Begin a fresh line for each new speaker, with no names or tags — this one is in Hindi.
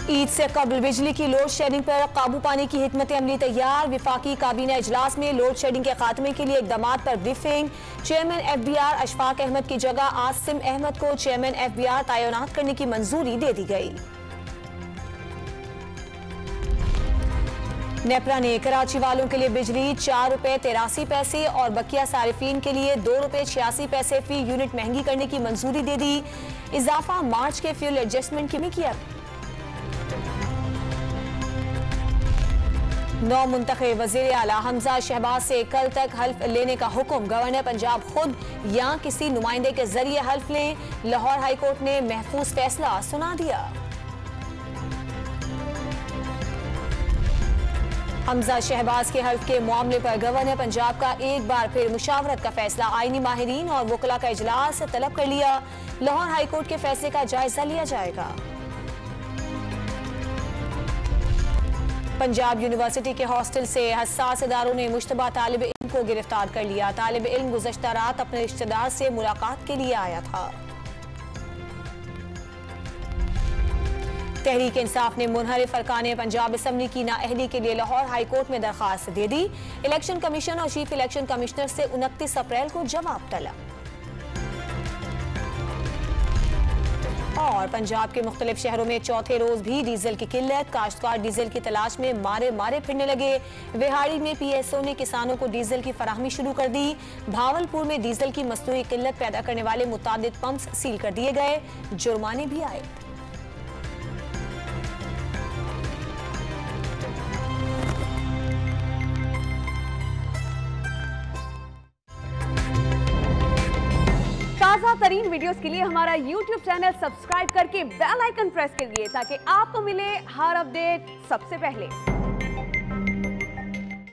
ईद से कबल बिजली की लोड शेडिंग पर काबू पाने की हिकमत अमली तैयार। विफाकी काबीना इजलास में लोड शेडिंग के खात्मे के लिए इकदाम पर briefing. Chairman FBR Ashfaq Ahmed की जगह आसिम अहमद को चेयरमैन FBR तैनात करने की मंजूरी दे दी गई। नेपरा ने कराची वालों के लिए बिजली ₹4.83 और बकिया सारिफीन के लिए ₹2.86 फी यूनिट महंगी करने की मंजूरी दे दी। इजाफा मार्च के फ्यूल एडजस्टमेंट की भी किया। नौ मुंतखब वज़ीर आला हमजा शहबाज से कल तक हल्फ लेने का हुक्म। गवर्नर पंजाब खुद या किसी नुमाइंदे के जरिए हल्फ लें। लाहौर हाई कोर्ट ने महफूज फैसला सुना दिया। हमजा शहबाज के हल्फ के मामले पर गवर्नर पंजाब का एक बार फिर मुशावरत का फैसला। आईनी माहिरीन और वकला का इजलास तलब कर लिया। लाहौर हाई कोर्ट के फैसले का जायजा लिया जाएगा। पंजाब यूनिवर्सिटी के हॉस्टल से हसास इदारों ने मुश्तबा तालिब इल्म को गिरफ्तार कर लिया। तालिब इल्म गुज़श्ता रात अपने रिश्तेदार से मुलाकात के लिए आया था। तहरीक इंसाफ ने मुनहरिफ अरकान पंजाब असम्बली की नाअहली के लिए लाहौर हाई कोर्ट में दरखास्त दे दी। इलेक्शन कमीशन और चीफ इलेक्शन कमिश्नर से 29 अप्रैल को जवाब तलब। और पंजाब के मुख्तलिफ शहरों में चौथे रोज भी डीजल की किल्लत। काश्तकार डीजल की तलाश में मारे फिरने लगे। विहाड़ी में PSO ने किसानों को डीजल की फराहमी शुरू कर दी। भावलपुर में डीजल की मसनूई किल्लत पैदा करने वाले मुतादिद पंप्स सील कर दिए गए। जुर्माने भी आए।
ताज़ा तरीन वीडियोस के लिए हमारा YouTube चैनल सब्सक्राइब करके बेल आइकन प्रेस कीजिए ताकि आपको मिले हर अपडेट सबसे पहले।